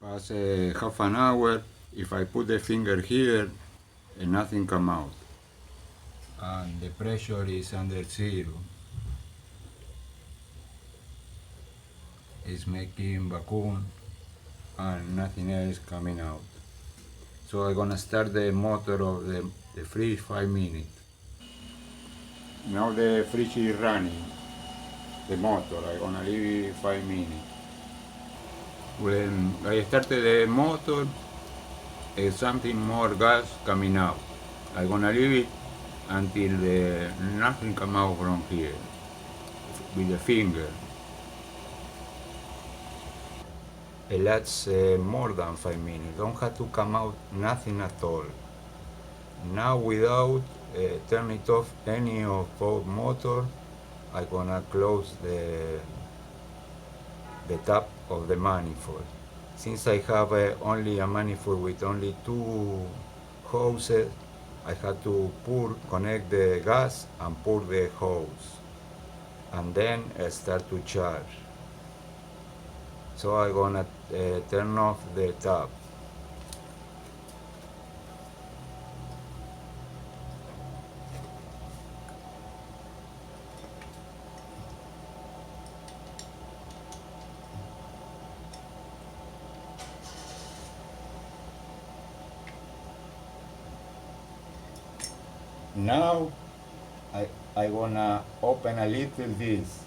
Pass half an hour, if I put the finger here, nothing come out. And the pressure is under zero. It's making vacuum and nothing else coming out. So I'm gonna start the motor of the fridge 5 minutes. Now the fridge is running, the motor, I'm gonna leave it 5 minutes. When I started the motor, something more gas coming out. I'm gonna leave it until nothing come out from here with the finger. It lasts more than 5 minutes. Don't have to come out nothing at all. Now without turn it off any of both motor, I'm gonna close the tap of the manifold. Since I have only a manifold with only two hoses, I have to connect the gas and pour the hose, and then start to charge. So I'm gonna turn off the tap. Now I wanna open a little this.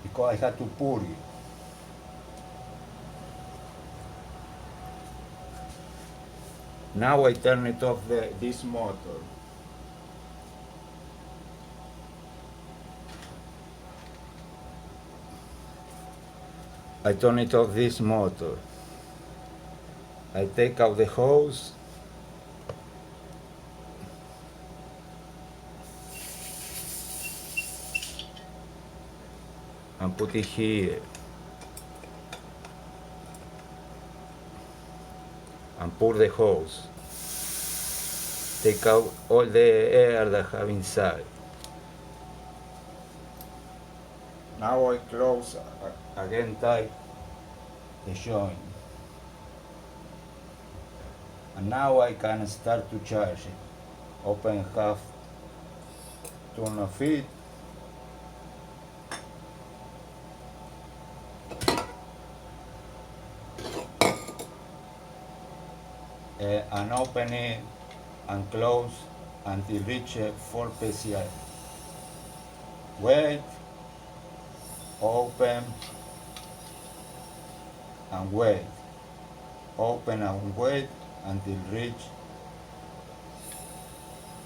Because I had to pour it. Now I turn it off this motor. I turn it off this motor. I take out the hose. And put it here. And pour the hose. Take out all the air that I have inside. Now I close again tight the joint. And now I can start to charge it. Open half turn of it. And open it and close until reach 4 PSI. Wait, open and wait. Open and wait until reach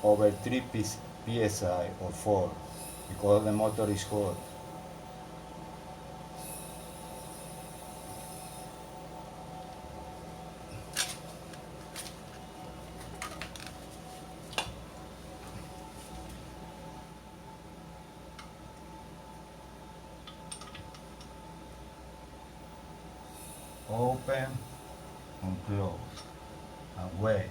over 3 PSI or 4 because the motor is hot. Open and close and wait.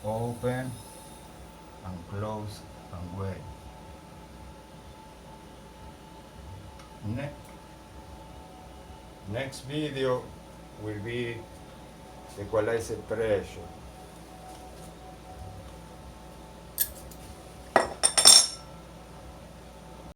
Open and close and wait. Next video will be equalizer pressure.